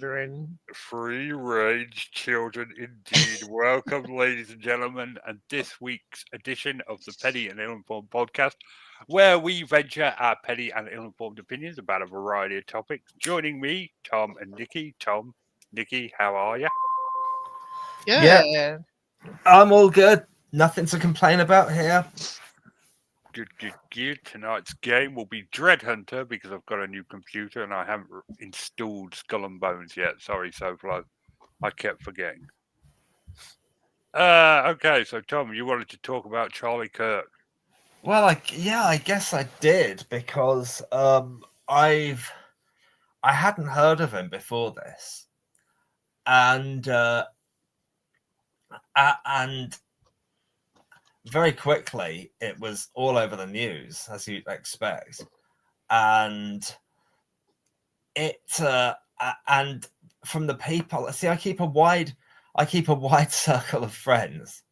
children. Free range children indeed. Welcome, ladies and gentlemen, and this week's edition of the Petty and Ill-Informed podcast, where we venture our petty and ill-informed opinions about a variety of topics. Joining me, Tom and Nikki. Tom, Nikki, how are you? Yeah, Good. I'm all good. Nothing to complain about here. Good. Tonight's game will be Dread Hunter because I've got a new computer and I haven't installed Skull and Bones yet. Sorry, Soflo. I kept forgetting. Okay, so Tom, you wanted to talk about Charlie Kirk. Well, I guess I did because I hadn't heard of him before this, and and very quickly it was all over the news, as you'd expect, and and from the people. See, I keep a wide circle of friends.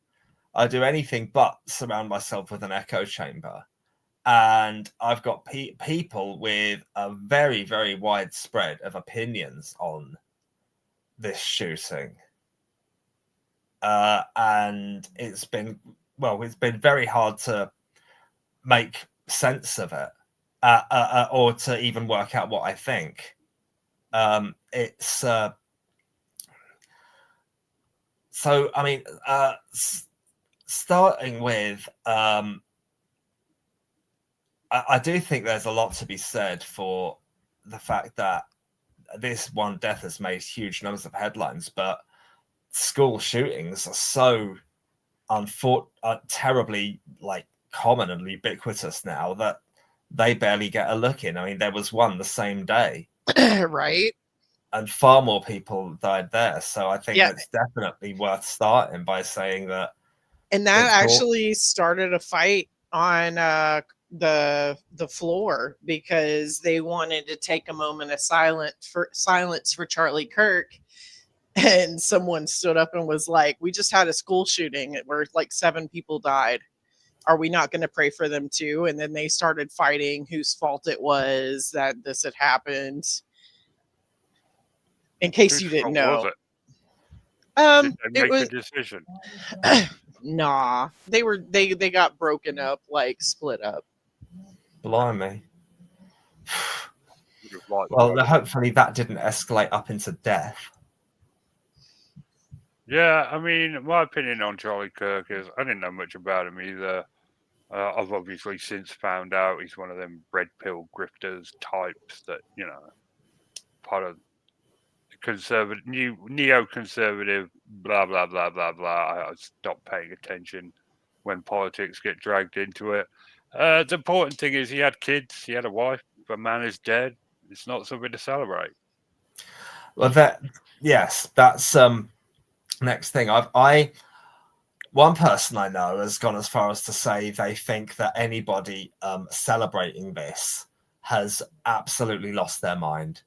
I do anything but surround myself with an echo chamber. And I've got people with a very, very wide spread of opinions on this shooting. And it's been very hard to make sense of it or to even work out what I think. It's so, I mean, starting with, I do think there's a lot to be said for the fact that this one death has made huge numbers of headlines, but school shootings are so terribly common and ubiquitous now that they barely get a look in. I mean, there was one the same day, Right. and far more people died there. So I think Yeah. it's definitely worth starting by saying that. And that actually started a fight on the floor because they wanted to take a moment of silence for Charlie Kirk. And someone stood up and was like, "We just had a school shooting where like 7 people died. Are we not going to pray for them too?" And then they started fighting whose fault it was that this had happened. In case you didn't know, Did they it make was a decision? nah. They got broken up, like split up. Blimey. Well, hopefully that didn't escalate up into death. Yeah, I mean, my opinion on Charlie Kirk is I didn't know much about him either. I've obviously since found out he's one of them red pill grifters types that, part of conservative, neoconservative, blah, blah, blah, blah, blah. I stopped paying attention when politics get dragged into it. The important thing is he had kids, he had a wife, but man is dead. It's not something to celebrate. Well, that's next thing. One person I know has gone as far as to say they think that anybody celebrating this has absolutely lost their mind.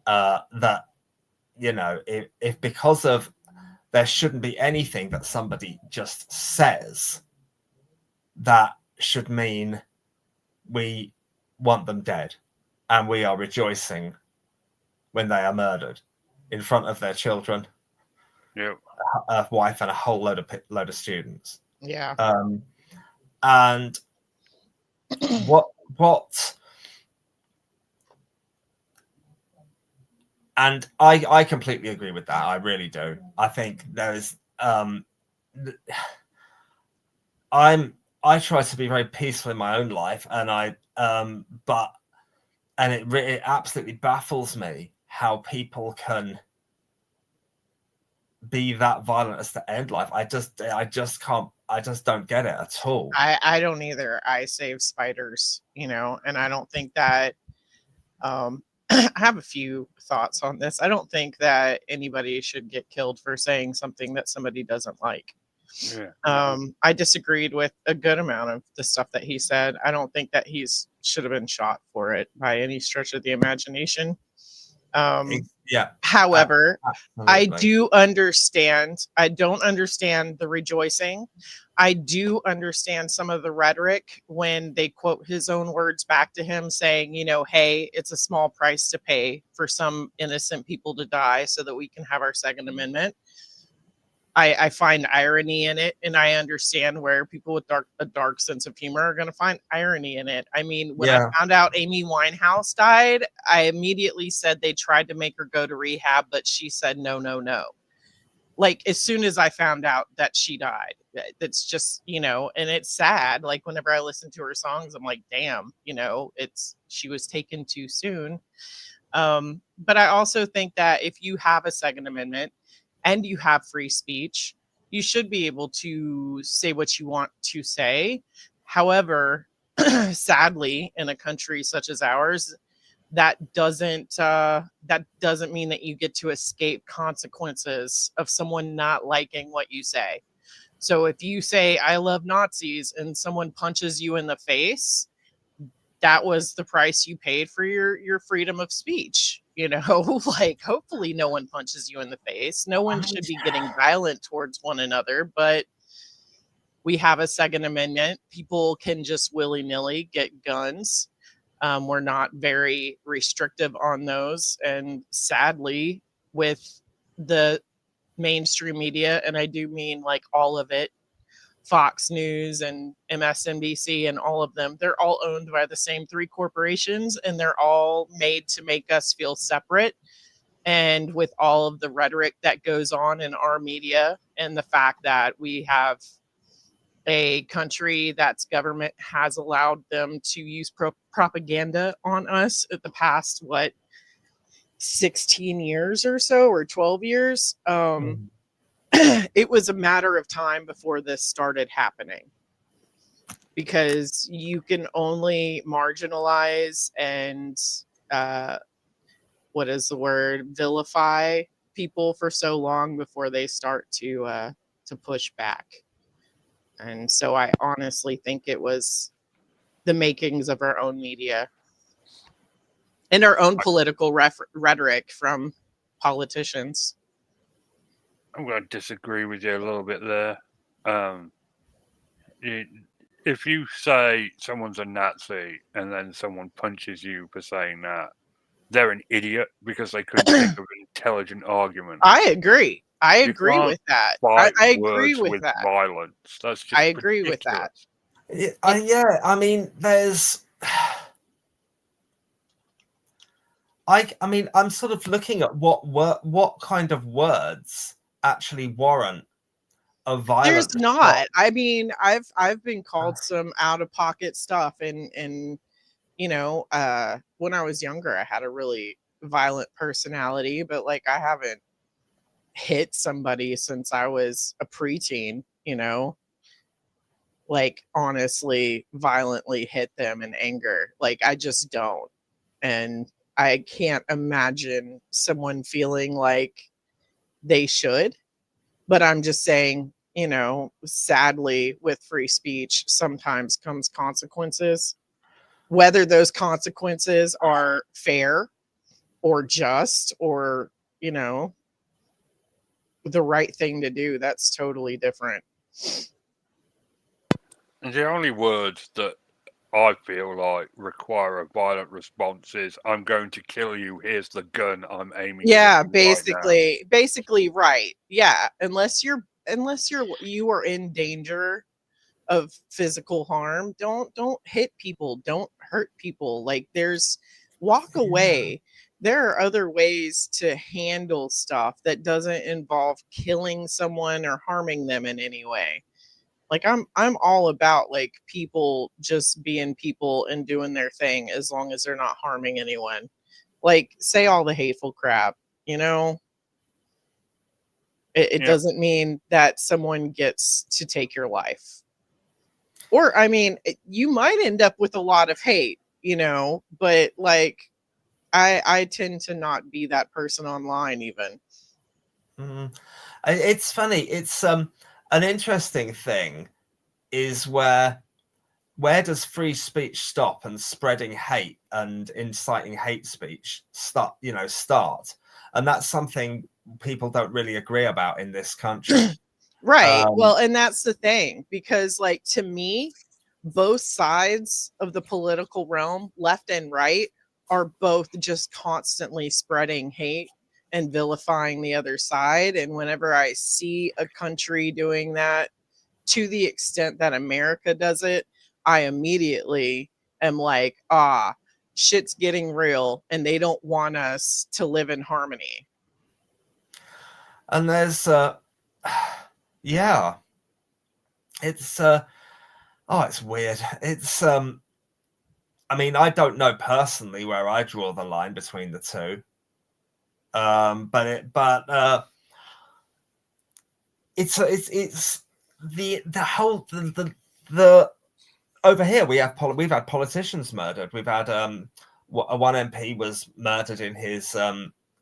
That, if because of, there shouldn't be anything that somebody just says that should mean we want them dead and we are rejoicing when they are murdered in front of their children, a wife, and a whole load of students. Yeah. And what and I completely agree with that. I really do. I think there is I try to be very peaceful in my own life, and it absolutely baffles me how people can be that violent as to end life. I just can't. I just don't get it at all. I don't either. I save spiders, and I don't think that. I have a few thoughts on this. I don't think that anybody should get killed for saying something that somebody doesn't like. Yeah. I disagreed with a good amount of the stuff that he said. I don't think that should have been shot for it by any stretch of the imagination. Yeah. However, I Absolutely. do understand. I don't understand the rejoicing. I do understand some of the rhetoric when they quote his own words back to him saying, you know, hey, it's a small price to pay for some innocent people to die so that we can have our Second Amendment. I find irony in it, and I understand where people with a dark sense of humor are going to find irony in it. I mean, when I found out Amy Winehouse died, I immediately said they tried to make her go to rehab, but she said no, no, no. Like as soon as I found out that she died, that's just, you know, and it's sad. Like whenever I listen to her songs, I'm like, damn, you know, she was taken too soon. But I also think that if you have a Second Amendment and you have free speech, you should be able to say what you want to say. However, sadly, in a country such as ours, that doesn't mean that you get to escape consequences of someone not liking what you say. So if you say I love Nazis and someone punches you in the face, that was the price you paid for your freedom of speech, you know. Like hopefully no one punches you in the face, no one should be getting violent towards one another, but we have a Second Amendment. People can just willy-nilly get guns. We're not very restrictive on those, and sadly with the mainstream media, and I do mean like all of it, Fox News and MSNBC and all of them, they're all owned by the same three corporations, and they're all made to make us feel separate. And with all of the rhetoric that goes on in our media and the fact that we have a country that's government has allowed them to use propaganda on us at the past, 16 years or so, or 12 years. It was a matter of time before this started happening, because you can only marginalize and vilify people for so long before they start to push back. And so I honestly think it was the makings of our own media and our own political rhetoric from politicians. I'm going to disagree with you a little bit there. If you say someone's a Nazi and then someone punches you for saying that, they're an idiot because they couldn't think of an intelligent argument. I agree. I agree with that. I agree with that. Violence. That's just I agree with that. Yeah, I mean, there's. I mean, I'm sort of looking at what kind of words actually warrant a violent. There's not. I mean, I've been called some out of pocket stuff, and you know, when I was younger, I had a really violent personality, but like I haven't hit somebody since I was a preteen, you know, like honestly violently hit them in anger. Like I just don't. And I can't imagine someone feeling like they should. But I'm just saying, you know, sadly with free speech sometimes comes consequences. Whether those consequences are fair or just or, you know, the right thing to do, that's totally different. And the only words that I feel like require a violent response is I'm going to kill you, here's the gun I'm aiming at basically right. Yeah, unless you are in danger of physical harm, don't hit people, don't hurt people. Like walk away. There are other ways to handle stuff that doesn't involve killing someone or harming them in any way. Like I'm all about like people just being people and doing their thing as long as they're not harming anyone. Like say all the hateful crap, you know. It doesn't mean that someone gets to take your life. Or I mean, you might end up with a lot of hate, you know, but like I tend to not be that person online even. It's funny. It's an interesting thing is where where does free speech stop and spreading hate and inciting hate speech start? And that's something people don't really agree about in this country. Right. Well, and that's the thing, because like to me, both sides of the political realm, left and right, are both just constantly spreading hate and vilifying the other side. And whenever I see a country doing that to the extent that America does it, I immediately am like, shit's getting real and they don't want us to live in harmony. And there's yeah, it's it's weird. It's I mean, I don't know personally where I draw the line between the two. But it's the whole the over here we've had politicians murdered. We've had one MP was murdered in his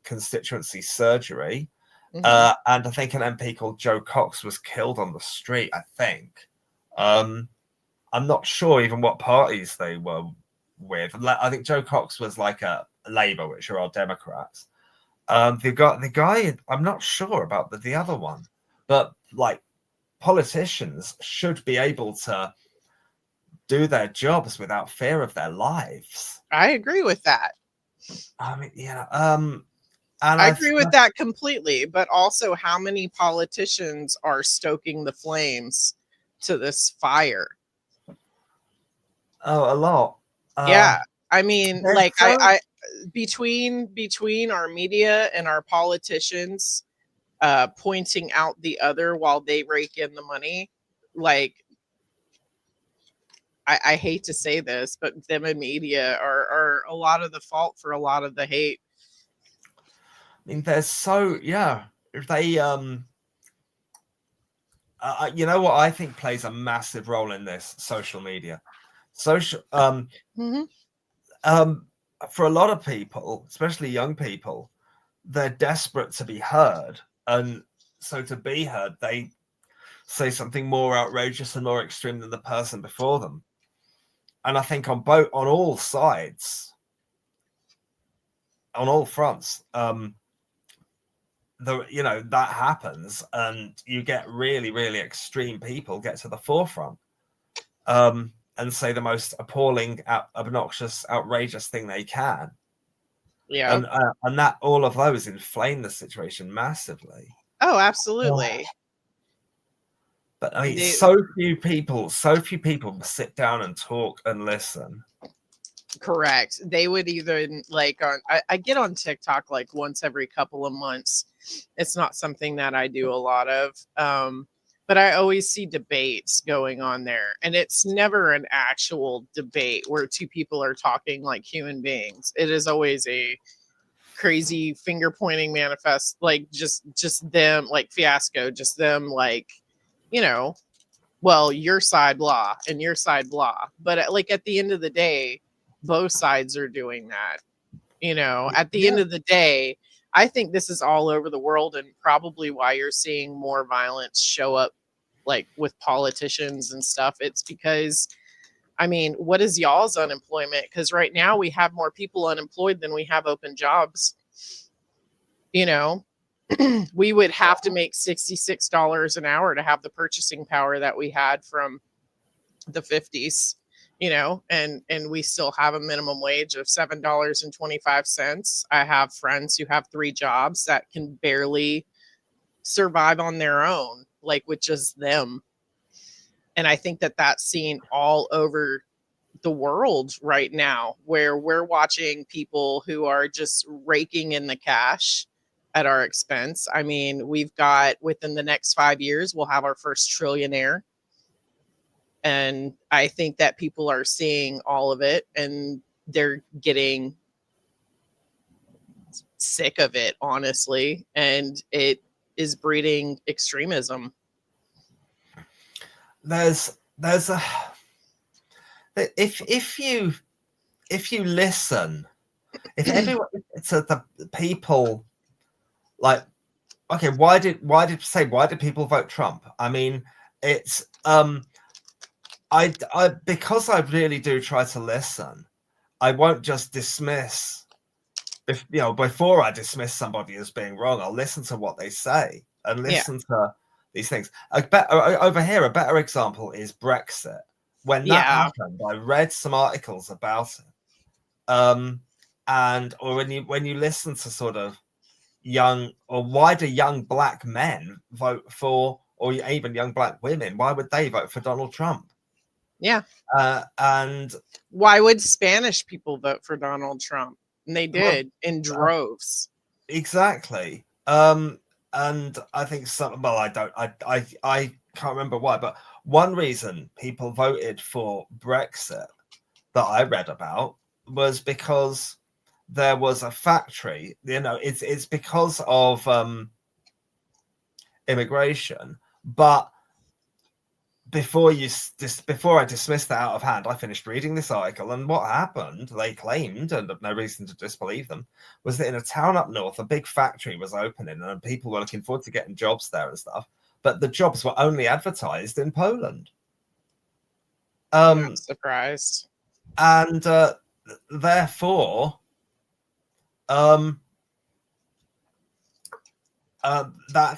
constituency surgery. Mhm. And I think an MP called Joe Cox was killed on the street, I think. I'm not sure even what parties they were with. I think Joe Cox was like a Labour, which are all Democrats. The guy, I'm not sure about the other one, but like politicians should be able to do their jobs without fear of their lives. I agree with that. I mean, And I agree with that completely, but also how many politicians are stoking the flames to this fire? Oh, a lot. Yeah. I mean, like so- I between our media and our politicians pointing out the other while they rake in the money, like I hate to say this, but them and media are a lot of the fault for a lot of the hate. I mean, they're so they you know what I think plays a massive role in this? Social media. Social for a lot of people, especially young people, they're desperate to be heard, and so to be heard, they say something more outrageous and more extreme than the person before them. And I think on all sides, on all fronts, that happens, and you get really, really extreme people get to the forefront and say the most appalling, obnoxious, outrageous thing they can. Yeah. And that all of those inflame the situation massively. Oh, absolutely. But I mean, so few people sit down and talk and listen. Correct. They would even like I get on TikTok like once every couple of months. It's not something that I do a lot of. But I always see debates going on there, and it's never an actual debate where two people are talking like human beings. It is always a crazy finger pointing manifest, like just them, like fiasco, just them, like, well, your side blah and your side blah. But like at the end of the day, both sides are doing that. At the end of the day, I think this is all over the world, and probably why you're seeing more violence show up like with politicians and stuff. It's because, I mean, what is y'all's unemployment? Because right now we have more people unemployed than we have open jobs. We would have to make $66 an hour to have the purchasing power that we had from the 50s, and we still have a minimum wage of $7.25. I have friends who have 3 jobs that can barely survive on their own, like with just them. And I think that that's seen all over the world right now, where we're watching people who are just raking in the cash at our expense. I mean, we've got, within the next 5 years, we'll have our first trillionaire. And I think that people are seeing all of it, and they're getting sick of it, honestly. And it is breeding extremism. There's a if you listen, if everyone to the people, like, okay, why did people vote Trump? I mean, it's because I really do try to listen, I won't just dismiss. If before I dismiss somebody as being wrong, I'll listen to what they say and listen to these things. Over here, a better example is Brexit. When that happened, I read some articles about it. Or when you listen to sort of young or wider young black men vote for, or even young black women, why would they vote for Donald Trump? Yeah. And why would Spanish people vote for Donald Trump? And they did in droves. Exactly. And I think I can't remember why, but one reason people voted for Brexit that I read about was because there was a factory. It's because of immigration. But before I dismissed that out of hand, I finished reading this article, and what happened, they claimed, and I've no reason to disbelieve them, was that in a town up north, a big factory was opening, and people were looking forward to getting jobs there and stuff. But the jobs were only advertised in Poland. I'm not surprised. And therefore, that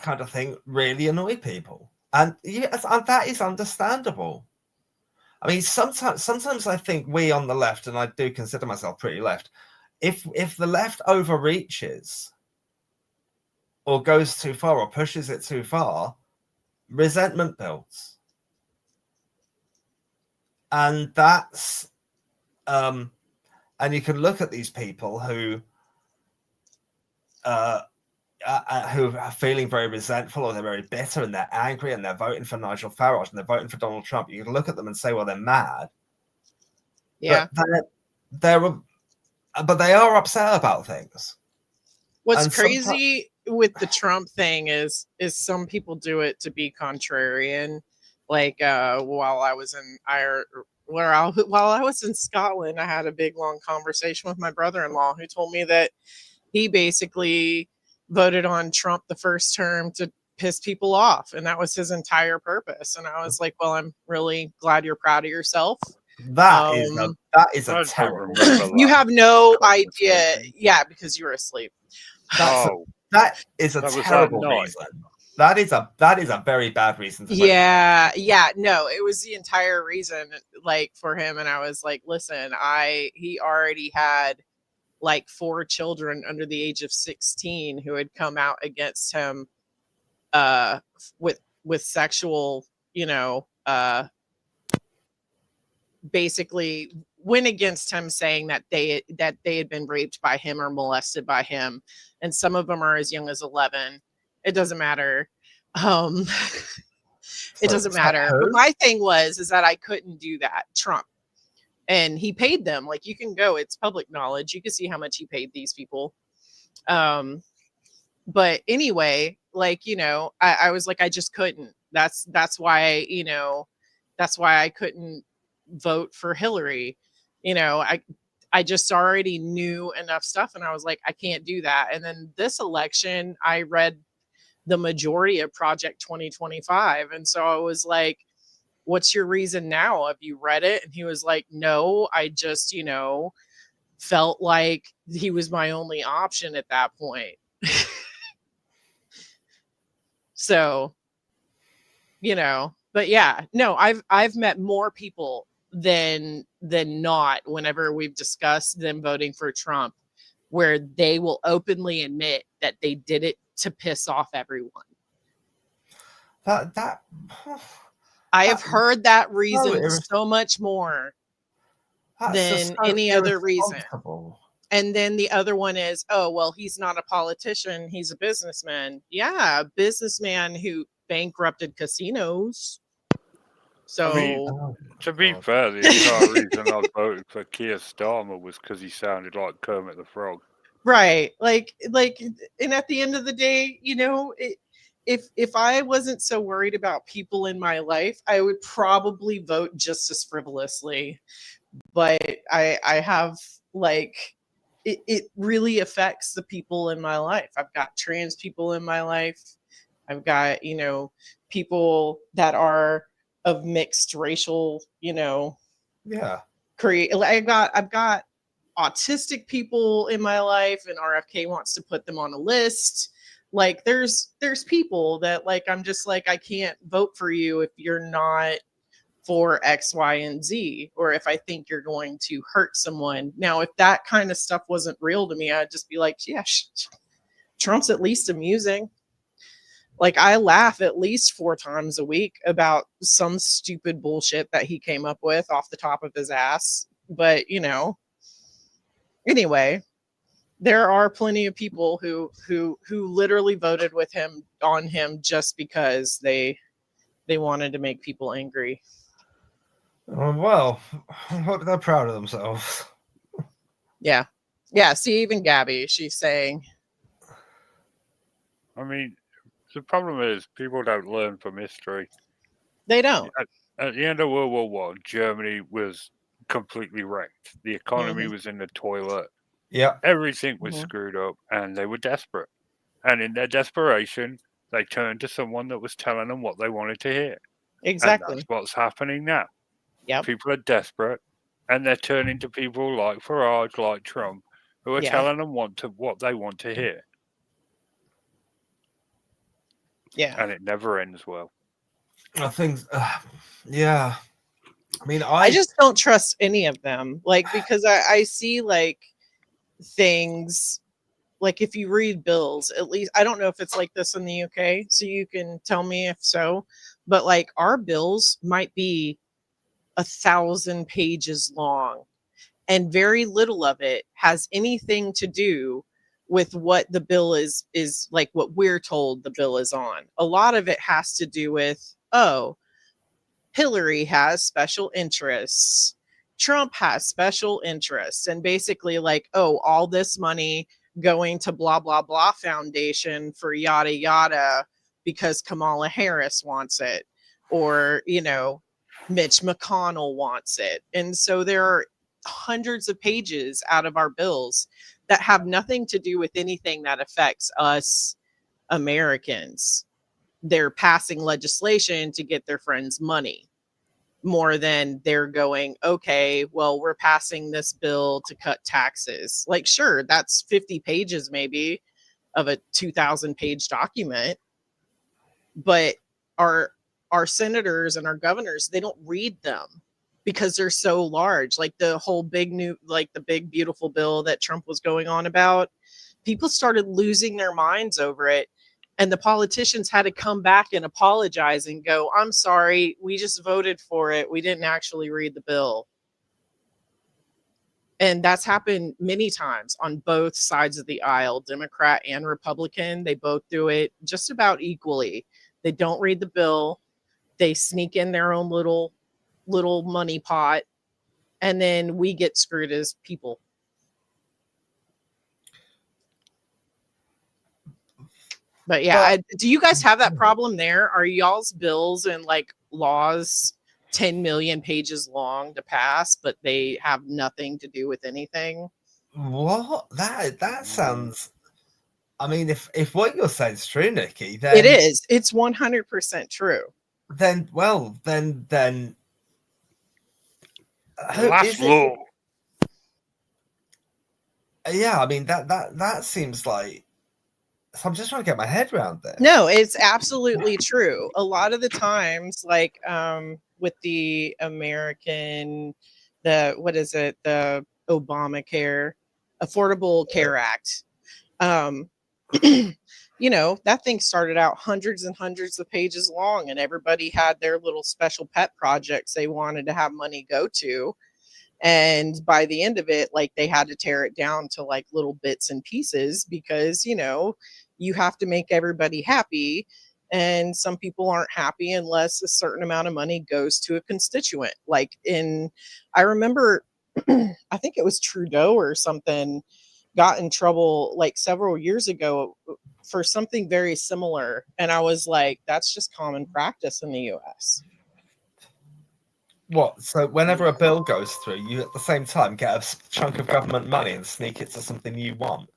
kind of thing really annoyed people. And yes, and that is understandable. I mean, sometimes I think we on the left, and I do consider myself pretty left, if the left overreaches or goes too far or pushes it too far, resentment builds. And that's and you can look at these people who are feeling very resentful, or they're very bitter and they're angry and they're voting for Nigel Farage and they're voting for Donald Trump. You can look at them and say, well, they're mad. Yeah. But they are upset about things. What's crazy with the Trump thing is some people do it to be contrarian. Like while I was in while I was in Scotland, I had a big long conversation with my brother-in-law who told me that he basically voted on Trump the first term to piss people off, and that was his entire purpose. And I was like, well, I'm really glad you're proud of yourself. That is a terrible. You have no idea. Yeah, because you were asleep. That is a terrible reason. That is a very bad reason. Yeah. No, it was the entire reason, like, for him. And I was like, listen, he already had like 4 children under the age of 16 who had come out against him with sexual, basically went against him, saying that they had been raped by him or molested by him, and some of them are as young as 11. It doesn't matter. It doesn't matter. But my thing is that I couldn't do that. Trump. And he paid them. Like, you can go, it's public knowledge. You can see how much he paid these people. But anyway, like, I was like, I just couldn't. That's why, that's why I couldn't vote for Hillary. I just already knew enough stuff, and I was like, I can't do that. And then this election, I read the majority of Project 2025. And so I was like, what's your reason now? Have you read it? And he was like, no, I just, felt like he was my only option at that point. So, but yeah, no, I've met more people than not whenever we've discussed them voting for Trump, where they will openly admit that they did it to piss off everyone. I have heard that reason so much more than any other reason. And then the other one is, oh, well, he's not a politician. He's a businessman. Yeah, a businessman who bankrupted casinos. So, I mean, to be fair, the entire reason I voted for Keir Starmer was because he sounded like Kermit the Frog. Right. Like, and at the end of the day, if I wasn't so worried about people in my life, I would probably vote just as frivolously. But I have, like, it really affects the people in my life. I've got trans people in my life. I've got, people that are of mixed racial, Yeah. I've got autistic people in my life, and RFK wants to put them on a list. Like there's people that like I'm just like, I can't vote for you if you're not for X, Y, and Z, or if I think you're going to hurt someone. Now, if that kind of stuff wasn't real to me, I'd just be like, yeah, Trump's at least amusing. Like I laugh at least 4 times a week about some stupid bullshit that he came up with off the top of his ass. But anyway, there are plenty of people who literally voted with him on him just because they wanted to make people angry. Well, I hope they're proud of themselves. Yeah. See, even Gabby, she's saying, I mean, the problem is people don't learn from history. they don't. At the end of World War One, Germany was completely wrecked. The economy Mhm. was in the toilet. Yeah. Everything was Mhm. screwed up, and they were desperate. And in their desperation, they turned to someone that was telling them what they wanted to hear. And Exactly. that's what's happening now. Yep. People are desperate, and they're turning to people like Farage, like Trump, who are Yeah. telling them what they want to hear. Yeah. And it never ends well. I think, yeah. I mean, I just don't trust any of them. Like, because I see like things, like if you read bills, at least, I don't know if it's like this in the UK, so you can tell me if so, but like our bills might be 1,000 pages long, and very little of it has anything to do with what the bill is like, what we're told the bill is on. A lot of it has to do with, oh, Hillary has special interests, Trump has special interests, and basically like, oh, all this money going to blah blah blah foundation for yada yada because Kamala Harris wants it, or Mitch McConnell wants it. And so there are hundreds of pages out of our bills that have nothing to do with anything that affects us Americans. They're passing legislation to get their friends money, more than they're going, okay, well, we're passing this bill to cut taxes. Like, sure, that's 50 pages maybe of a 2,000 page document, but our senators and our governors, they don't read them because they're so large. Like the whole big the big beautiful bill that Trump was going on about, people started losing their minds over it, and the politicians had to come back and apologize and go, I'm sorry, we just voted for it, we didn't actually read the bill. And that's happened many times on both sides of the aisle, Democrat and Republican. They both do it just about equally. They don't read the bill, they sneak in their own little money pot, and then we get screwed as people. But yeah, do you guys have that problem there? Are y'all's bills and like laws 10 million pages long to pass, but they have nothing to do with anything? What? That sounds. I mean, if what you're saying is true, Nikki, then it is. It's 100% true. Then Last law. Yeah, I mean that seems like. So I'm just trying to get my head around this. No, it's absolutely true. A lot of the times, like with the American, the Obamacare, Affordable Care Act, that thing started out hundreds and hundreds of pages long, and everybody had their little special pet projects they wanted to have money go to. And by the end of it, like they had to tear it down to like little bits and pieces because, you have to make everybody happy. And some people aren't happy unless a certain amount of money goes to a constituent. I remember, I think it was Trudeau or something got in trouble like several years ago for something very similar. And I was like, that's just common practice in the US. What? So whenever a bill goes through, you at the same time get a chunk of government money and sneak it to something you want?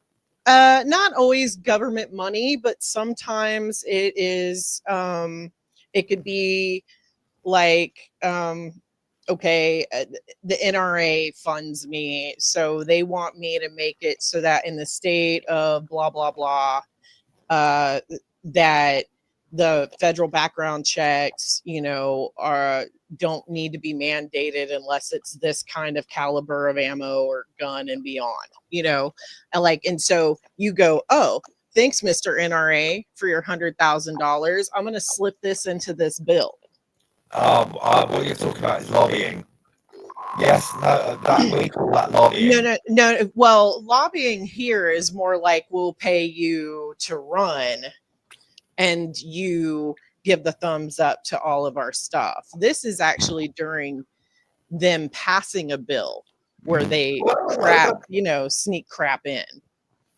Not always government money, but sometimes it is. It could be like okay, the NRA funds me, so they want me to make it so that in the state of blah blah blah, that the federal background checks, don't need to be mandated unless it's this kind of caliber of ammo or gun and beyond, and so you go, oh, thanks, Mr. NRA, for your $100,000. I'm going to slip this into this bill. What you're talking about is lobbying. Yes, no, that we call that lobbying. No. Well, lobbying here is more like we'll pay you to run and you give the thumbs up to all of our stuff. This is actually during them passing a bill where they sneak crap in.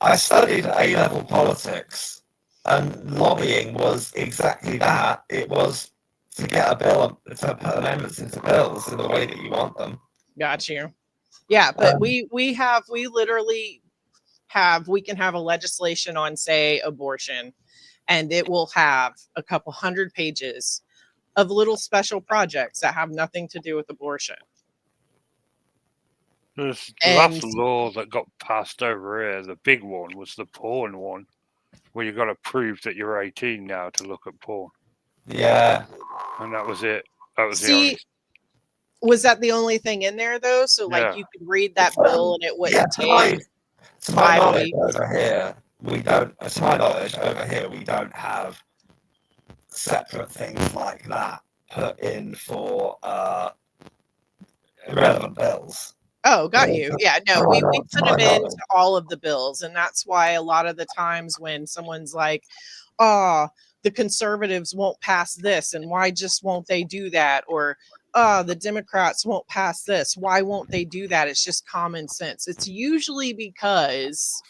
I studied A-level politics, and lobbying was exactly that. It was to get a bill, to put amendments into bills in the way that you want them. Got you. Yeah, but we literally we can have a legislation on, say, abortion, and it will have a couple hundred pages of little special projects that have nothing to do with abortion. The last law that got passed over here, the big one, was the porn one, where you got to prove that you're 18 now to look at porn. Yeah. And that was it. That was the only. Was that the only thing in there, though? So, you could read that bill and it wouldn't take 5 weeks. Over here, we don't. To my knowledge, over here we don't have separate things like that put in for irrelevant bills. Oh, got you. Yeah, no, we put them into all of the bills, and that's why a lot of the times when someone's like, "Oh, the conservatives won't pass this, and why just won't they do that?" Or, "Oh, the Democrats won't pass this. Why won't they do that?" It's just common sense. It's usually because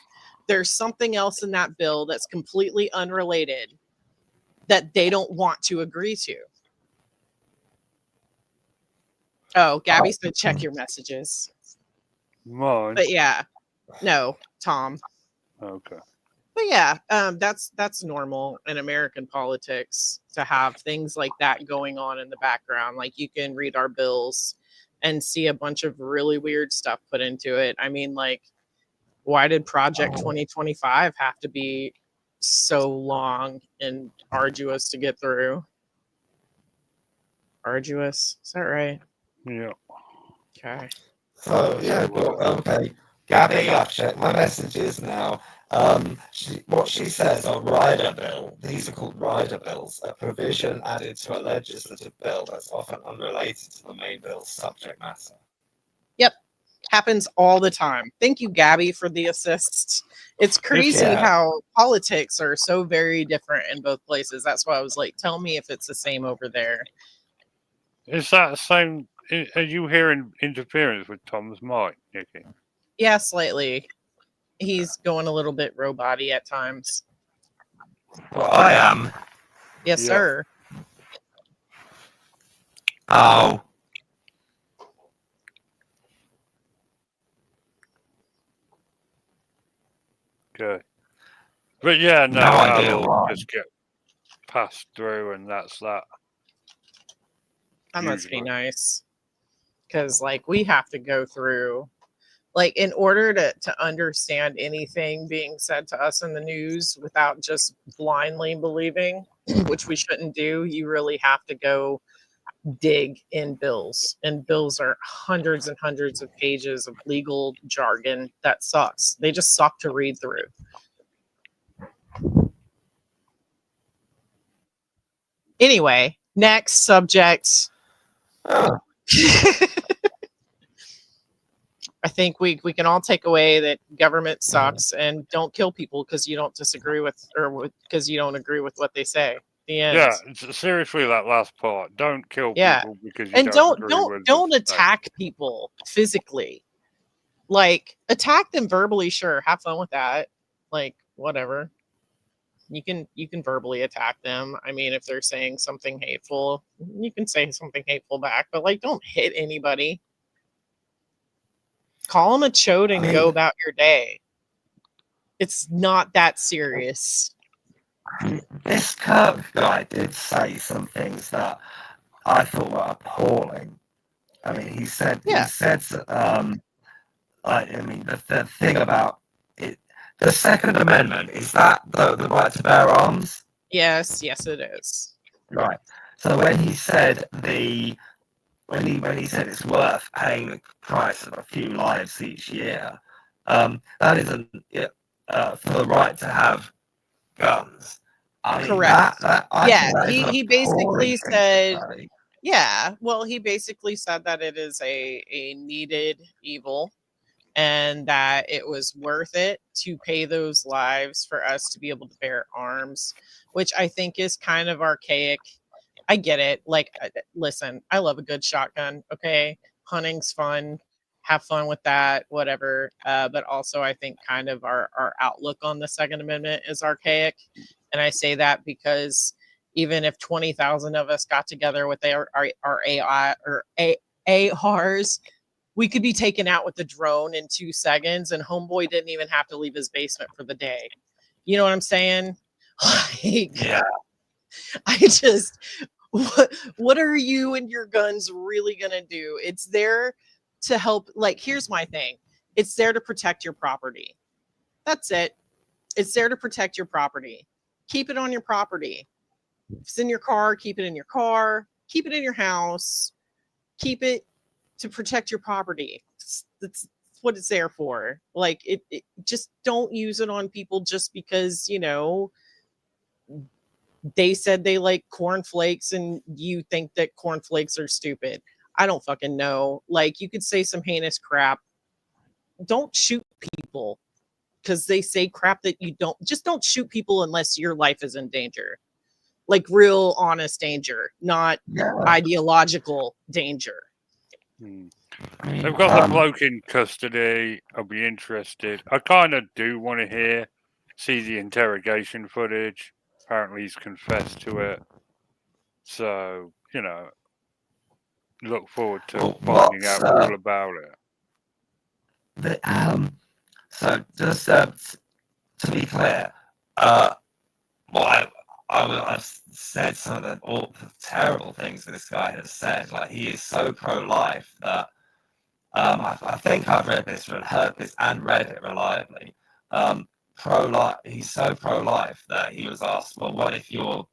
there's something else in that bill that's completely unrelated that they don't want to agree to. Oh, Gabby said check your messages. Mine. But yeah, no, Tom. Okay. But yeah, that's normal in American politics to have things like that going on in the background. Like, you can read our bills and see a bunch of really weird stuff put into it. I mean, like, why did Project 2025 have to be so long and arduous to get through? Arduous, is that right? Yeah. Okay. So yeah, okay. Gabby, I've checked my messages now. What she says on rider bill, these are called rider bills, a provision added to a legislative bill that's often unrelated to the main bill's subject matter. Yep, happens all the time. Thank you, Gabby, for the assist. It's crazy how politics are so very different in both places. That's why I was like, tell me if it's the same over there. Is that the same? Are you hearing interference with Tom's mic, Nikki? Yeah, slightly. He's going a little bit robot-y at times. Well, I am. Yes, sir. Oh. Okay. But yeah, no, I'll just get passed through, and that's that. That must be nice. Because, we have to go through, in order to understand anything being said to us in the news without just blindly believing, which we shouldn't do, you really have to go dig in bills. And bills are hundreds and hundreds of pages of legal jargon that sucks. They just suck to read through. Anyway, next subject. Oh. I think we can all take away that government sucks and don't kill people because you don't disagree with because you don't agree with what they say. The end. Yeah, seriously, that last part. Don't kill people because you don't attack people physically. Attack them verbally, sure. Have fun with that. Whatever. You can verbally attack them. I mean, if they're saying something hateful, you can say something hateful back, but don't hit anybody. Call them a chode and go about your day. It's not that serious. This Kirk guy did say some things that I thought were appalling. I mean, he said, Yeah. the thing about it, the Second Amendment, is that the right to bear arms? Yes, it is. Right. So when he said when he said it's worth paying the price of a few lives each year, that isn't for the right to have guns. I mean, Correct. I Yeah, think that is he an basically appalling thing to said, say. yeah, well, he basically said that it is a needed evil and that it was worth it to pay those lives for us to be able to bear arms, which I think is kind of archaic. I get it. Like, listen, I love a good shotgun. Okay. Hunting's fun. Have fun with that, whatever. But also, I think kind of our outlook on the Second Amendment is archaic. And I say that because even if 20,000 of us got together with our AI or ARs, we could be taken out with the drone in 2 seconds, and homeboy didn't even have to leave his basement for the day. You know what I'm saying? Like, Yeah. I just, what are you and your guns really gonna do? It's there to help. Like, here's my thing. It's there to protect your property. That's it. It's there to protect your property. Keep it on your property. If it's in your car, keep it in your car. Keep it in your house. Keep it to protect your property. That's what it's there for. Like, it just don't use it on people just because, they said they like cornflakes and you think that cornflakes are stupid. I don't fucking know. Like, you could say some heinous crap. Don't shoot people because they say crap that you don't shoot people unless your life is in danger. Like, real honest danger, not ideological danger. They've got the bloke in custody. I'll be interested. I kind of do want to see the interrogation footage. Apparently, he's confessed to it. So, look forward to finding out all about it. So just to be clear, I've said some of all the terrible things this guy has said. Like, he is so pro-life that I think I've read this and heard this and read it reliably. Pro-life. He's so pro-life that he was asked, well, what if you're,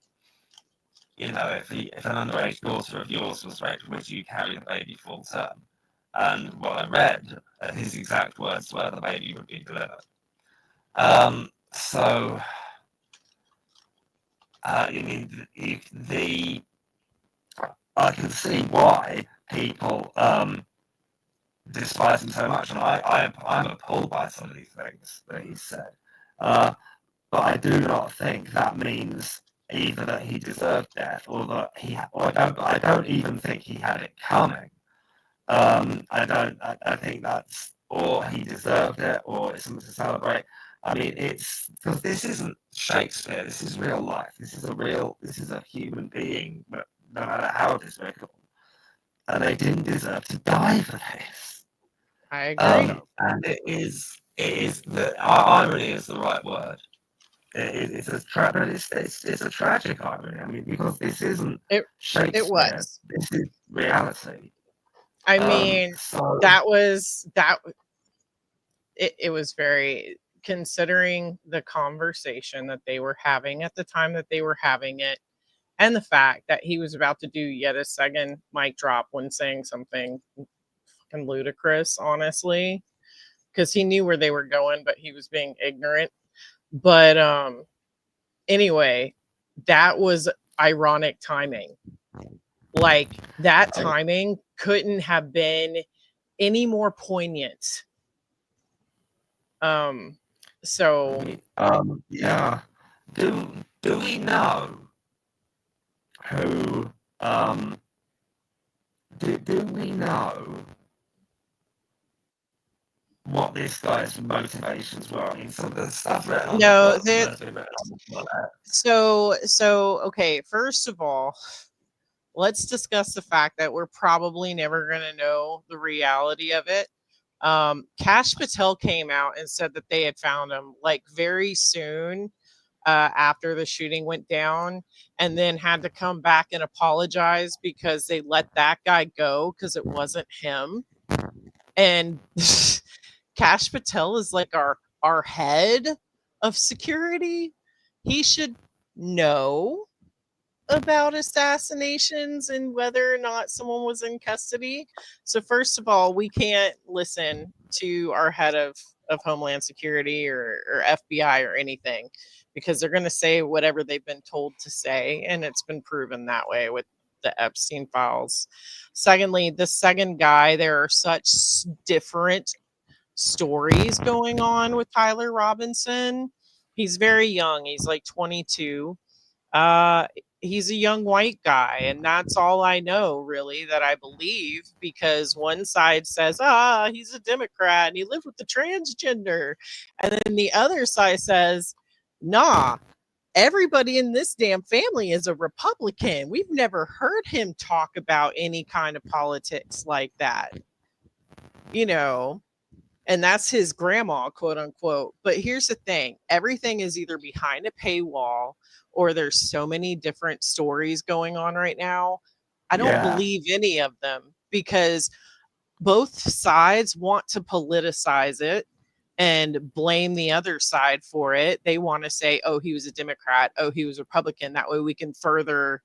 if an underage daughter of yours was raped, would you carry the baby full term? And what I read, his exact words were, the baby would be delivered. So, I can see why people despise him so much, and I'm appalled by some of these things that he said. But I do not think that means either that he deserved death or that I don't even think he had it coming. I think that's, or he deserved it, or it's something to celebrate. I mean, it's because this isn't Shakespeare. This is real life. This is a human being, but no matter how despicable, and they didn't deserve to die for this. I agree. And it is the irony is the right word. It's a tragic irony. I mean, because this isn't Shakespeare. It was. This is reality. I mean, that was it was very, considering the conversation that they were having at the time that they were having it, and the fact that he was about to do yet a second mic drop when saying something fucking ludicrous, honestly, because he knew where they were going, but he was being ignorant. But anyway, that was ironic timing. Like, that timing couldn't have been any more poignant. So yeah. Do we know who do we know what this guy's motivations were? I mean, some of the stuff written on so okay, first of all, let's discuss the fact that we're probably never going to know the reality of it. Kash Patel came out and said that they had found him like very soon after the shooting went down, and then had to come back and apologize because they let that guy go because it wasn't him. And Kash Patel is like our head of security. He should know about assassinations and whether or not someone was in custody. So first of all, we can't listen to our head of Homeland Security or FBI or anything, because they're going to say whatever they've been told to say, and it's been proven that way with the Epstein files. Secondly, the second guy, there are such different stories going on with Tyler Robinson. He's very young. He's like 22. He's a young white guy, and that's all I know, really, that I believe, because one side says, he's a Democrat and he lived with the transgender, and then the other side says, nah, everybody in this damn family is a Republican. We've never heard him talk about any kind of politics like that, and that's his grandma, quote unquote. But here's the thing, everything is either behind a paywall or there's so many different stories going on right now. I don't believe any of them, because both sides want to politicize it and blame the other side for it. They want to say, oh, he was a Democrat, oh, he was Republican. That way we can further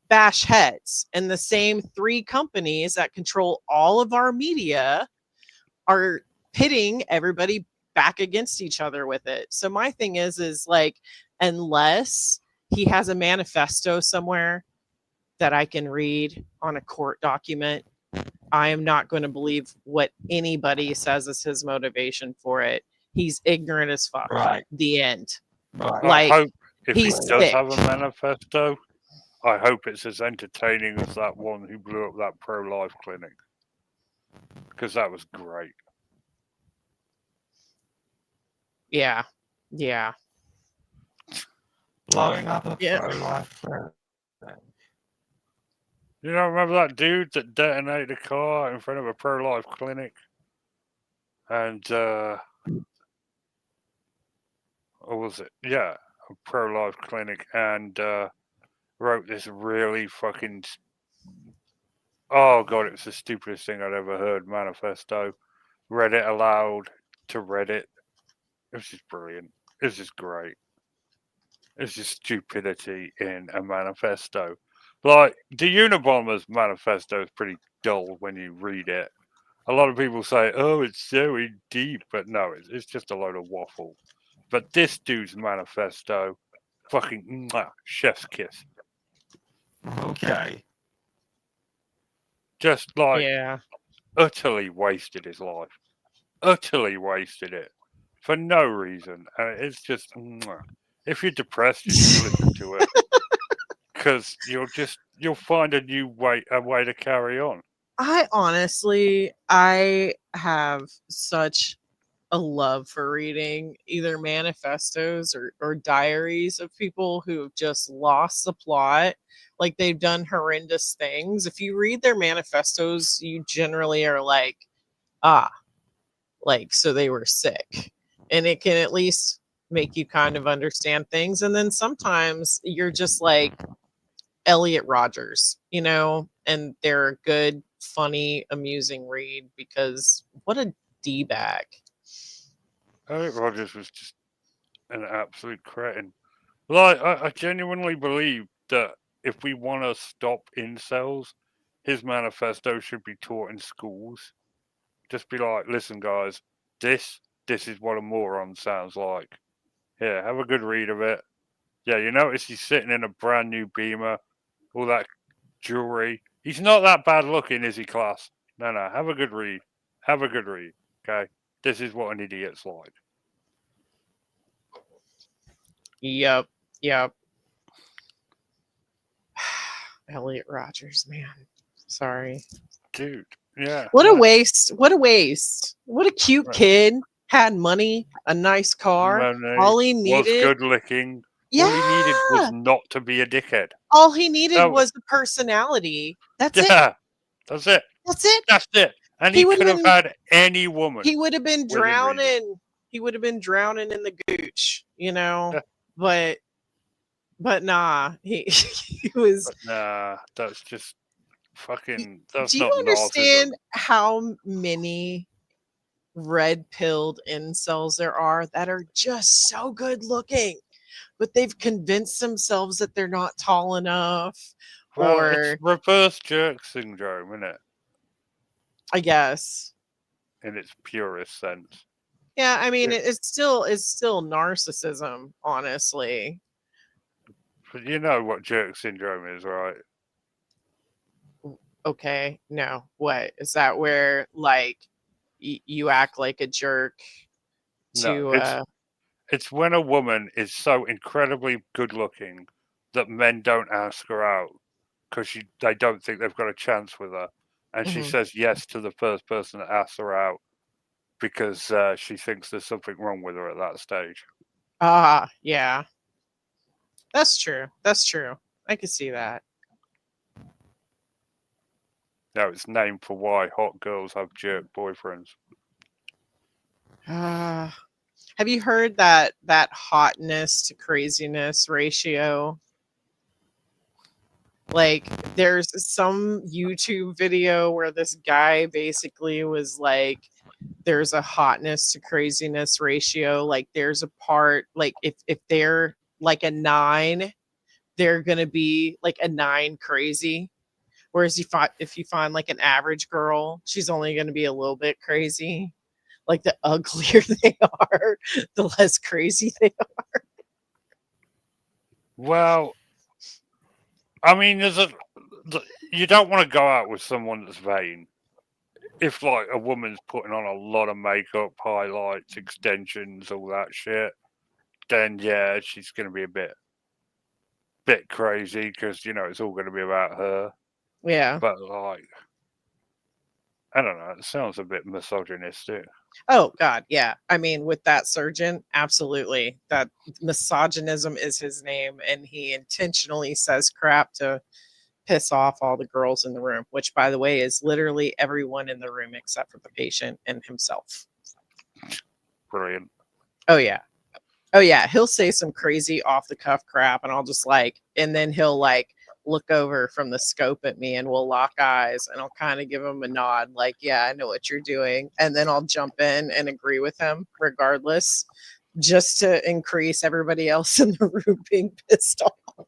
bash heads. And the same three companies that control all of our media are pitting everybody back against each other with it. So my thing is like, unless he has a manifesto somewhere that I can read on a court document, I am not going to believe what anybody says is his motivation for it. He's ignorant as fuck. Right. The end. Right. I hope if he he's does sick. have a manifesto, I hope it's as entertaining as that one who blew up that pro-life clinic, because that was great. Yeah. Blowing up a Yeah. pro-life clinic. You don't remember that dude that detonated a car in front of a pro-life clinic? And, or was it? Yeah, a pro-life clinic, and wrote this really fucking... Oh, God, it was the stupidest thing I'd ever heard, manifesto. Read it aloud to Reddit. It was just brilliant. It was just great. It's just stupidity in a manifesto. Like, the Unabomber's manifesto is pretty dull when you read it. A lot of people say, oh, it's so deep, but no, it's just a load of waffle. But this dude's manifesto, fucking chef's kiss. Okay. Just like utterly wasted his life. Utterly wasted it. For no reason. And it's just, if you're depressed, you should listen to it. Because you'll find a way to carry on. I have such a love for reading either manifestos or diaries of people who have just lost the plot. Like, they've done horrendous things. If you read their manifestos, you generally are like, so they were sick. And it can at least make you kind of understand things. And then sometimes you're just like Elliot Rodgers, and they're a good, funny, amusing read, because what a D-bag. Elliot Rodgers was just an absolute cretin. Like, I genuinely believe that if we want to stop incels, his manifesto should be taught in schools. Just be like, listen, guys, this is what a moron sounds like. Here, have a good read of it. Yeah, you notice he's sitting in a brand new Beamer, all that jewelry. He's not that bad looking, is he, class? No, have a good read. Have a good read, okay? This is what an idiot's like. Yep. Elliot Rodgers, man. Sorry. Dude, yeah. What a waste. What a cute kid. Had money, a nice car. Money, all he needed was good looking. Yeah. All he needed was not to be a dickhead. All he needed was the personality. That's it. That's it. That's it. And he could have had any woman. He would have been drowning. He would have been drowning in the gooch, Yeah. but nah, he was. But nah, that's just fucking. That's Do you not narcissism. understand how many red pilled incels there are that are just so good looking, but they've convinced themselves that they're not tall enough, Well, it's or reverse jerk syndrome, isn't it? I guess. In its purest sense. Yeah, I mean, Yeah. it's still narcissism, honestly. But you know what jerk syndrome is, right? Okay, no, what is that? Where like you act like a jerk No, to it's when a woman is so incredibly good looking that men don't ask her out because they don't think they've got a chance with her, and she mhm. says yes to the first person that asks her out because she thinks there's something wrong with her at that stage. Yeah, that's true. That's true. I can see that. No, it's named for why hot girls have jerk boyfriends. Have you heard that hotness to craziness ratio? Like, there's some YouTube video where this guy basically was like, there's a hotness to craziness ratio. Like, there's a part, like, if they're like a 9, they're gonna be like a 9 crazy. Whereas if you find like an average girl, she's only gonna be a little bit crazy. Like, the uglier they are, the less crazy they are. Well, I mean, you don't want to go out with someone that's vain. If like a woman's putting on a lot of makeup, highlights, extensions, all that shit, then yeah, she's going to be a bit crazy because it's all going to be about her. Yeah. But like, I don't know, it sounds a bit misogynistic. Oh God, yeah. I mean, with that surgeon, absolutely. That misogynism is his name, and he intentionally says crap to piss off all the girls in the room, which, by the way, is literally everyone in the room except for the patient and himself. Brilliant. Oh yeah. Oh yeah. He'll say some crazy off the cuff crap, and I'll just and then he'll look over from the scope at me, and we'll lock eyes, and I'll kind of give him a nod, like, yeah, I know what you're doing. And then I'll jump in and agree with him regardless, just to increase everybody else in the room being pissed off.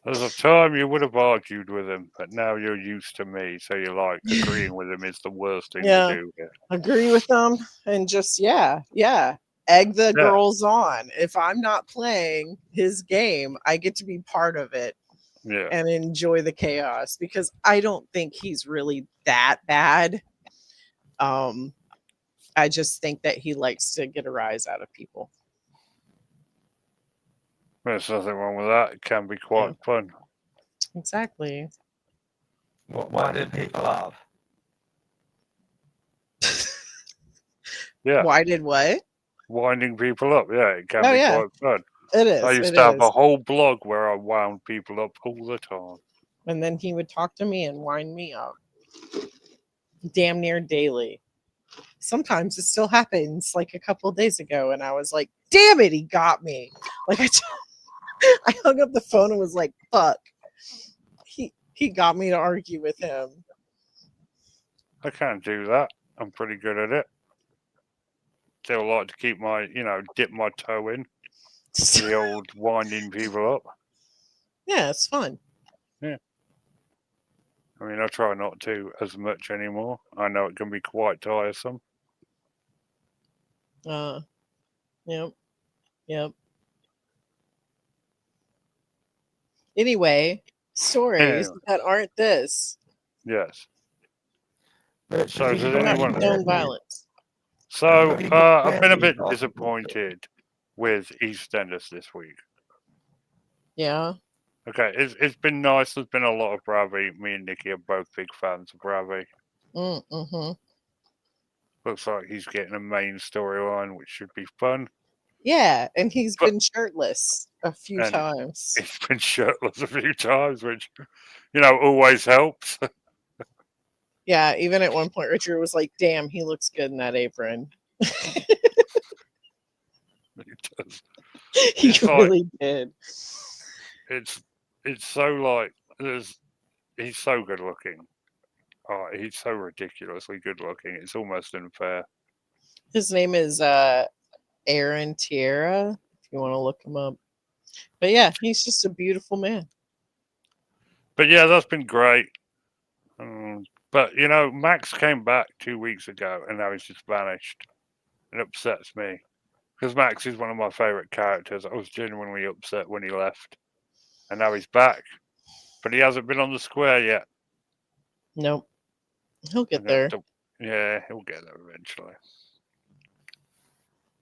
There's a time you would have argued with him, but now you're used to me, so you're like agreeing with him is the worst thing Yeah. to do. Yeah. Agree with them and just, yeah, egg the Yeah. girls on. If I'm not playing his game, I get to be part of it. Yeah. And enjoy the chaos, because I don't think he's really that bad. I just think that he likes to get a rise out of people. There's nothing wrong with that. It can be quite fun. Exactly. What winding people up? Yeah. Why did what? Winding people up. Yeah, it can Oh, be yeah. quite fun. It is. I used to have a whole blog where I wound people up all the time. And then he would talk to me and wind me up damn near daily. Sometimes it still happens, like a couple of days ago, and I was like, damn it, he got me. Like, I hung up the phone and was like, fuck. He got me to argue with him. I can't do that. I'm pretty good at it. Still like to keep my, dip my toe in. The old winding people up. Yeah, it's fun. Yeah. I mean, I try not to as much anymore. I know it can be quite tiresome. Yep. Anyway, stories that aren't this. Yes. So does We're not anyone? condone violence. So I've been a bit disappointed with EastEnders this week. Yeah. Okay, it's been nice. There's been a lot of Bravi. Me and Nikki are both big fans of Bravi. Mm-hmm. Looks like he's getting a main storyline, which should be fun. Yeah, and he's been shirtless a few And times. He's been shirtless a few times, which, always helps. Yeah, even at one point, Richard was like, damn, he looks good in that apron. He does. He It's like really did. it's so like he's so good looking. Oh, he's so ridiculously good looking. It's almost unfair. His name is Aaron Tierra, if you want to look him up. But yeah, he's just a beautiful man. But yeah, that's been great. But you know, Max came back 2 weeks ago, and now he's just vanished. It upsets me because Max is one of my favorite characters. I was genuinely upset when he left, and now he's back, but he hasn't been on the square yet. Nope. He'll get there. Yeah, he'll get there eventually.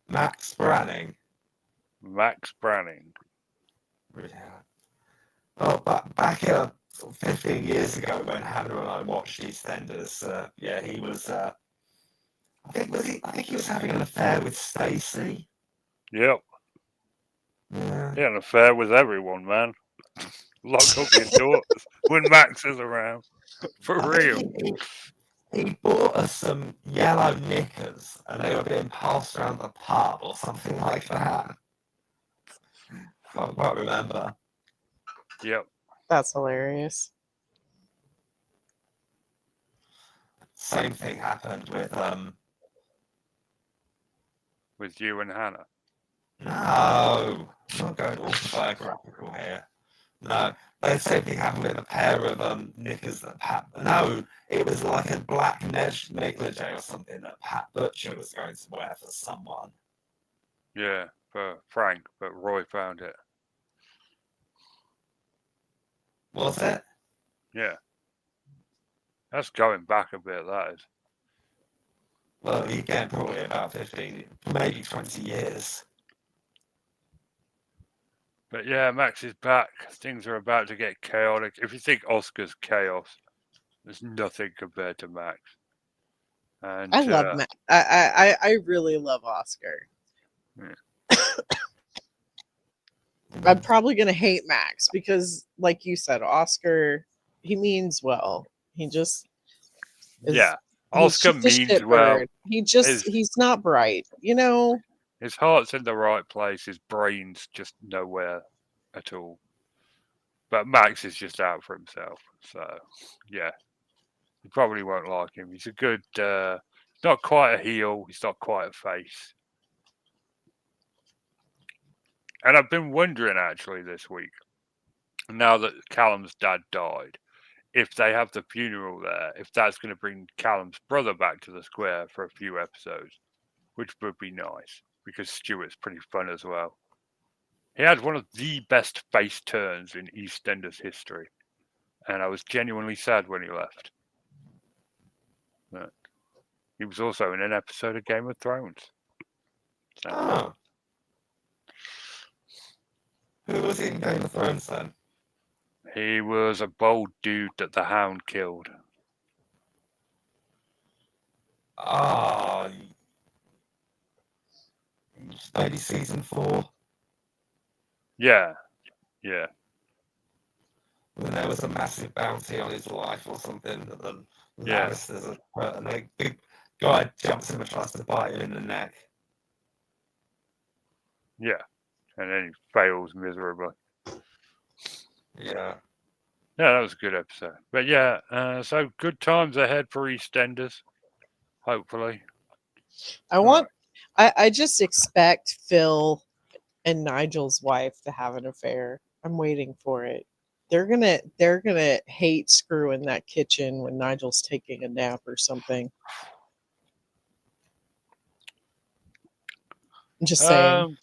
Max Branning. Max Branning. Yeah. Oh, back 15 years ago when Hannah and I watched EastEnders, yeah, he was. I think he was having an affair with Stacey. Yep. Yeah. He had an affair with everyone, man. Lock up your doors when Max is around. For real. He bought us some yellow knickers and they were being passed around the pub or something like that. I can't remember. Yep. That's hilarious. Same thing happened with you and Hannah. No, I'm not going autobiographical here. No, the same thing happened with a pair of knickers that No, it was like a black negligee or something that Pat Butcher was going to wear for someone. Yeah, for Frank, but Roy found it. Was it? Yeah. That's going back a bit, that is. Well, again, probably about 15, maybe 20 years. But yeah, Max is back. Things are about to get chaotic. If you think Oscar's chaos, there's nothing compared to Max. And I love Max. I really love Oscar. Yeah. I'm probably gonna hate Max because, like you said, Oscar, he means well. He just is, yeah, Oscar means well. He's not bright, you know. His heart's in the right place. His brain's just nowhere at all. But Max is just out for himself. So, yeah, you probably won't like him. He's a good, not quite a heel. He's not quite a face. And I've been wondering actually this week, now that Callum's dad died, if they have the funeral there, if that's going to bring Callum's brother back to the square for a few episodes, which would be nice because Stuart's pretty fun as well. He had one of the best face turns in EastEnders history, and I was genuinely sad when he left. But he was also in an episode of Game of Thrones. So, Oh. Who was in Game of Thrones then? he was a bold dude that the Hound killed. Ah, maybe season 4. Yeah. When there was a massive bounty on his life or something, and then Yeah. and a big guy jumps him and tries to bite him in the neck. Yeah. And then he fails miserably. Yeah. Yeah, that was a good episode. But yeah, so good times ahead for EastEnders, hopefully. I just expect Phil and Nigel's wife to have an affair. I'm waiting for it. They're gonna hate screw in that kitchen when Nigel's taking a nap or something. I'm just saying.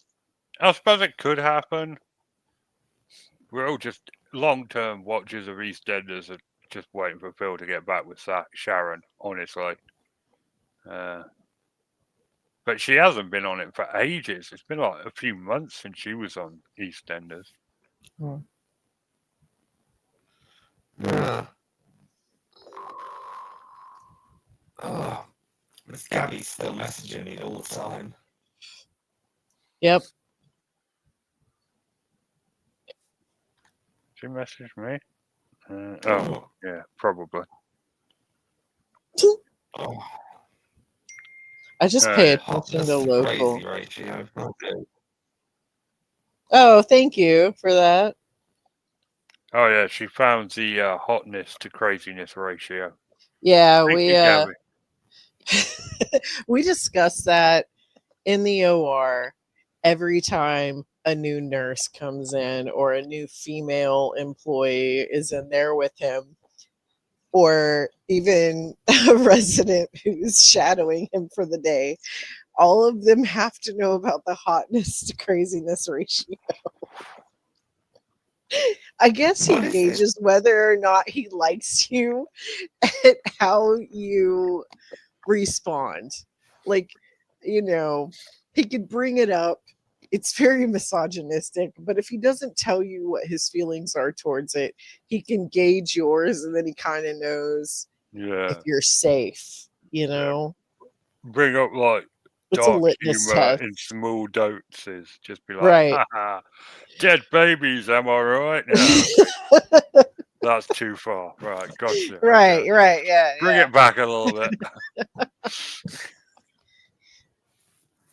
I suppose it could happen. We're all just long-term watchers of EastEnders and just waiting for Phil to get back with Sharon, honestly. But she hasn't been on it for ages. It's been like a few months since she was on EastEnders. Yeah. Oh, Miss Gabby's still messaging me all the time. Yep. She messaged me? Yeah, probably. Oh, I just pay attention hotness to to local. crazy ratio. Oh, thank you for that. Oh yeah, she found the hotness to craziness ratio. Yeah, Thank you, Gabby. we discussed that in the OR every time a new nurse comes in or a new female employee is in there with him, or even a resident who's shadowing him for the day. All of them have to know about the hotness to craziness ratio. I guess he What is it? gauges whether or not he likes you and how you respond. Like, he could bring it up. It's very misogynistic, but if he doesn't tell you what his feelings are towards it, he can gauge yours, and then he kind of knows Yeah. if you're safe, you know? Bring up like It's a dark litmus humor test. in small doses. Just be like, Right. haha, dead babies, am I right? No, that's too far. Right, gotcha. Right, Okay. right, yeah, Bring it back a little bit.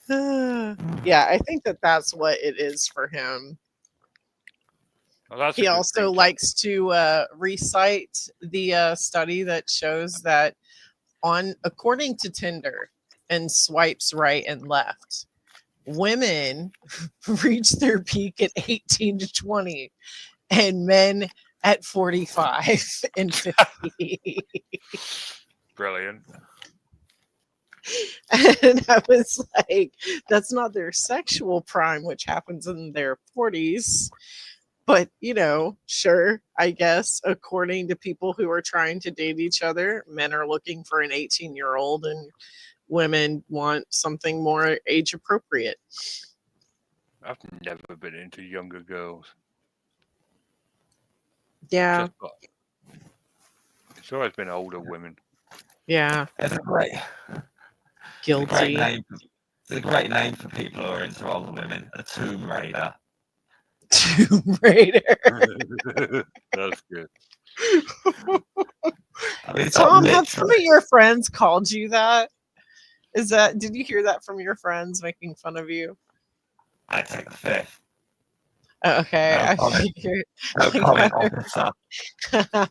yeah. Yeah, I think that's what it is for him. Well, that's a He good also thing. likes to recite the study that shows that according to Tinder and swipes right and left, women reach their peak at 18 to 20 and men at 45 and 50. Brilliant. And I was like, that's not their sexual prime, which happens in their 40s. But, sure, I guess, according to people who are trying to date each other, men are looking for an 18-year-old and women want something more age appropriate. I've never been into younger girls. Yeah. It's always been older women. Yeah. It's a great Guilty. name. It's a great name for people who are into older women. A Tomb Raider. Tomb Raider. That's good. I mean, Tom, have some of your friends called you that? Did you hear that from your friends making fun of you? I take the fifth. Okay, No I comment. figured. No comment, officer.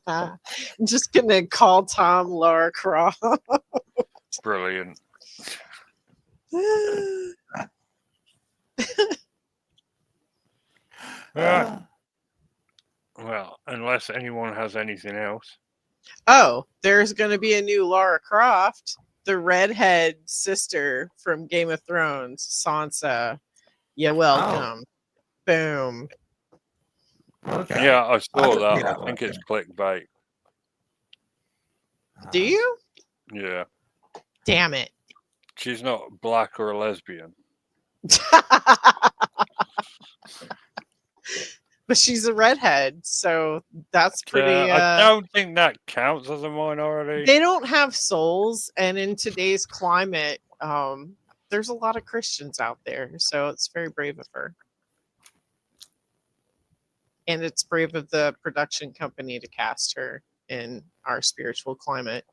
I'm just gonna call Tom Lara Croft. Brilliant. Right. Well, unless anyone has anything else. Oh, there's gonna be a new Lara Croft, the redhead sister from Game of Thrones, Sansa. You're welcome. Boom. Okay. Yeah, I saw I that. I think it's clickbait. Do you? Yeah. Damn it. She's not black or a lesbian. But she's a redhead, so that's pretty. I don't think that counts as a minority. They don't have souls, and in today's climate, there's a lot of Christians out there, so it's very brave of her. And it's brave of the production company to cast her in our spiritual climate.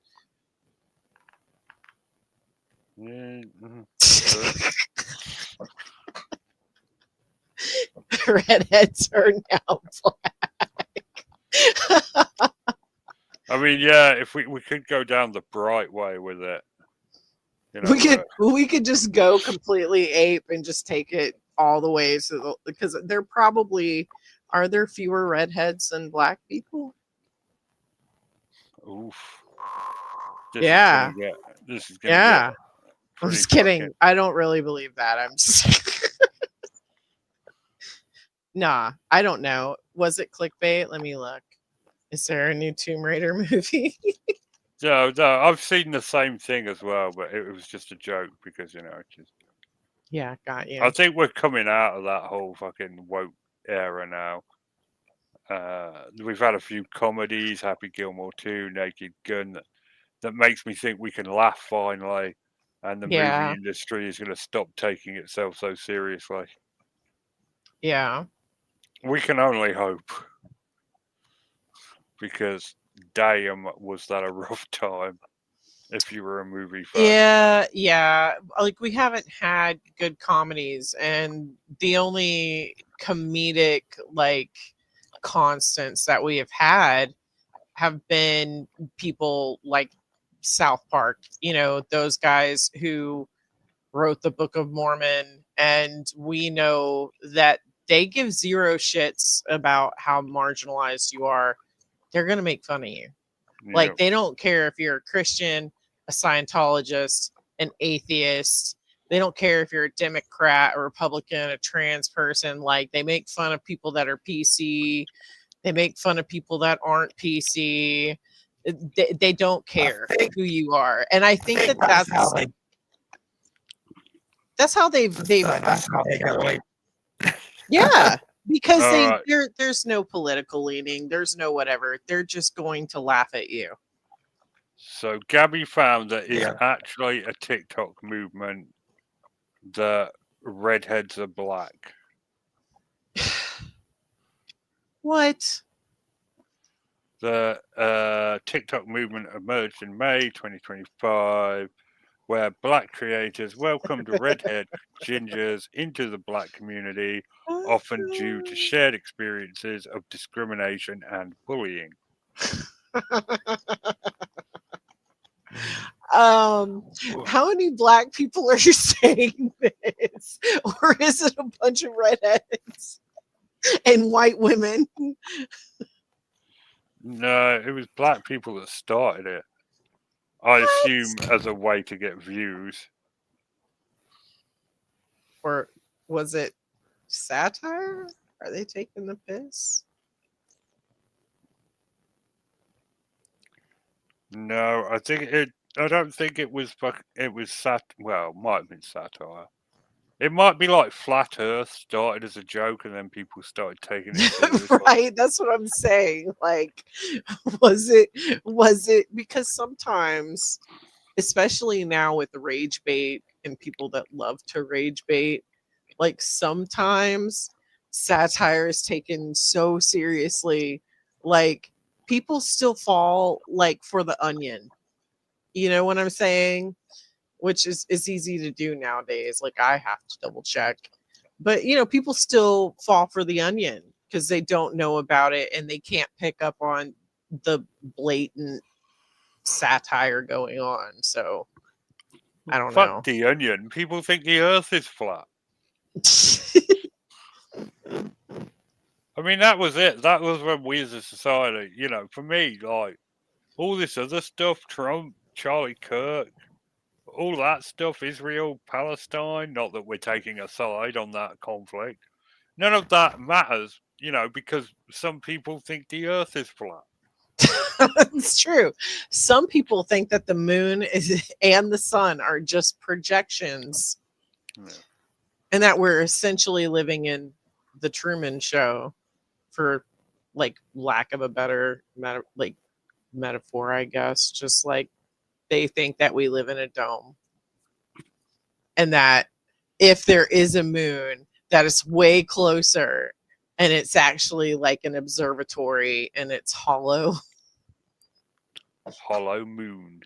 Redheads are now black. I mean, yeah, if we could go down the bright way with it. We could just go completely ape and just take it all the way because are there fewer redheads than black people? Oof. Yeah. This is gonna get I'm just kidding. I don't really believe that. I'm just Nah, I don't know. Was it clickbait? Let me look. Is there a new Tomb Raider movie? No, I've seen the same thing as well, but it was just a joke because Yeah, got you. I think we're coming out of that whole fucking woke era now. We've had a few comedies, Happy Gilmore 2, Naked Gun, that makes me think we can laugh finally, and the movie industry is going to stop taking itself so seriously. Yeah. We can only hope, because damn, was that a rough time. if you were a movie fan. Yeah. Like, we haven't had good comedies, and the only comedic like constants that we have been people like South Park, those guys who wrote the Book of Mormon, and we know that they give zero shits about how marginalized you are. They're going to make fun of you. Like, they don't care if you're a Christian, a Scientologist, an atheist. They don't care if you're a Democrat, a Republican, a trans person. Like, they make fun of people that are PC. They make fun of people that aren't PC. They don't care who you are. And I think that's how they've that's how they get away. yeah, because All right. there's no political leaning, there's no whatever. They're just going to laugh at you. So Gabby found that it's Yeah. actually a TikTok movement that redheads are black. What? The TikTok movement emerged in May 2025, where black creators welcomed redhead gingers into the black community, often due to shared experiences of discrimination and bullying. How many black people are you saying this? Or is it a bunch of redheads and white women? No, it was black people that started it. I assume as a way to get views. Or was it satire? Are they taking the piss? No, I don't think it was. It was well, it might have been satire. It might be like Flat Earth started as a joke, and then people started taking it seriously. Right, that's what I'm saying. Like, was it because sometimes, especially now with the rage bait and people that love to rage bait, like, sometimes satire is taken so seriously, like, people still fall like for the onion. You know what I'm saying? Which is easy to do nowadays. Like, I have to double check. But people still fall for the onion because they don't know about it and they can't pick up on the blatant satire going on. So I don't know. Fuck the onion. People think the earth is flat. I mean, that was it. That was when we as a society, for me, like, all this other stuff, Trump, Charlie Kirk, all that stuff, Israel, Palestine, not that we're taking a side on that conflict. None of that matters, because some people think the earth is flat. It's true. Some people think that the moon and the sun are just projections. Yeah. And that we're essentially living in the Truman Show, for like lack of a better metaphor, I guess. Just like they think that we live in a dome. And that if there is a moon, that is way closer and it's actually like an observatory and it's hollow. Hollow moon.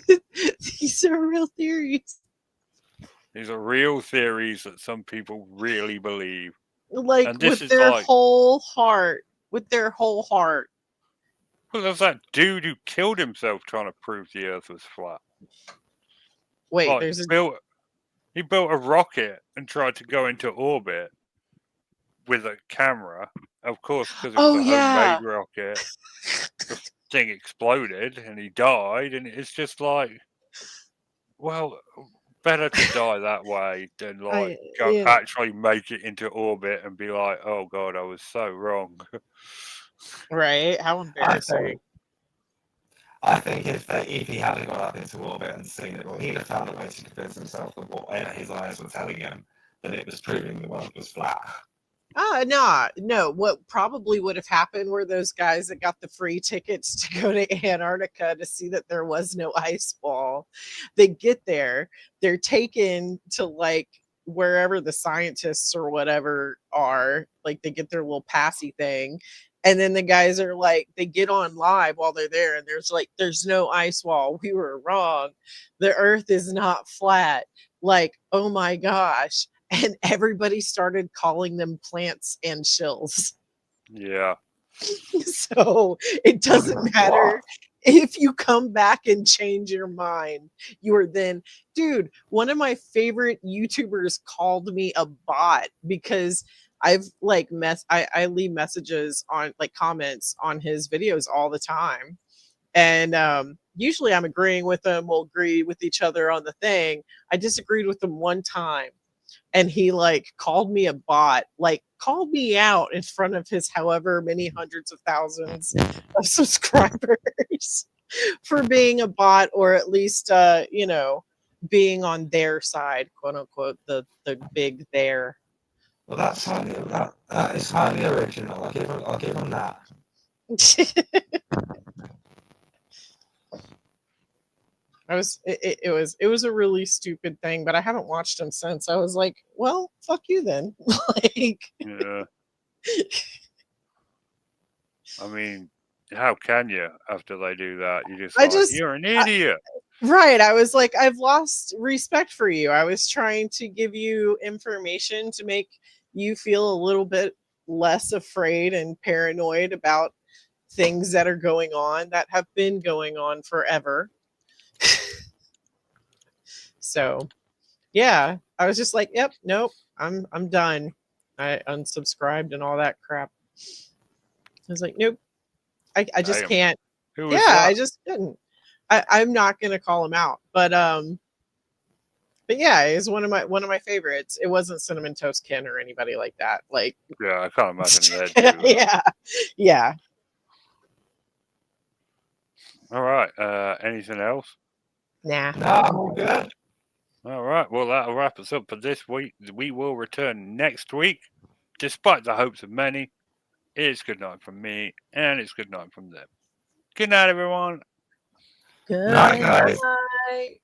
These are real theories. These are real theories that some people really believe. Like, and this with is their like, whole heart. With their whole heart. Well, there's that dude who killed himself trying to prove the earth was flat. Wait, Like, there's he built a rocket and tried to go into orbit with a camera. Of course, because it was homemade rocket. The thing exploded and he died. And it's just like, well, better to die that way than like actually make it into orbit and be like, oh God, I was so wrong. Right? How embarrassing. I think if he hadn't gone up into orbit and seen it, well, he'd have found a way to convince himself that what his eyes were telling him, that it was proving the world was flat. No. What probably would have happened were those guys that got the free tickets to go to Antarctica to see that there was no ice ball. They get there, they're taken to like wherever the scientists or whatever are, like they get their little passy thing, And then the guys are like, they get on live while they're there, and there's no ice wall. We were wrong. The earth is not flat. Like, oh my gosh. And everybody started calling them plants and shills. Yeah. So it doesn't matter if you come back and change your mind. You are then, dude, one of my favorite YouTubers called me a bot because I've like I leave messages on like comments on his videos all the time. And usually I'm agreeing with them, we'll agree with each other on the thing. I disagreed with them one time, and he like called me a bot, like called me out in front of his however many hundreds of thousands of subscribers for being a bot, or at least you know, being on their side, quote unquote, the big there. Well, that is highly original. I'll give him that. It was a really stupid thing, but I haven't watched him since. I was like, well, fuck you then. Like, Yeah. I mean, how can you after they do that? You're an idiot. Right. I was like, I've lost respect for you. I was trying to give you information to make you feel a little bit less afraid and paranoid about things that are going on that have been going on forever. So yeah, I was just like, yep, nope, I'm done. I unsubscribed and all that crap. I was like, nope, I just can't. Who was that? I just couldn't. I'm not gonna call him out, but yeah, it's one of my favorites. It wasn't Cinnamon Toast Ken or anybody like that. Like, yeah, I can't imagine that. Yeah. All right. Anything else? Nah. No, I'm all good. All right. Well, that'll wrap us up for this week. We will return next week, despite the hopes of many. It's good night from me, and it's good night from them. Good night, everyone. Good night, guys. night.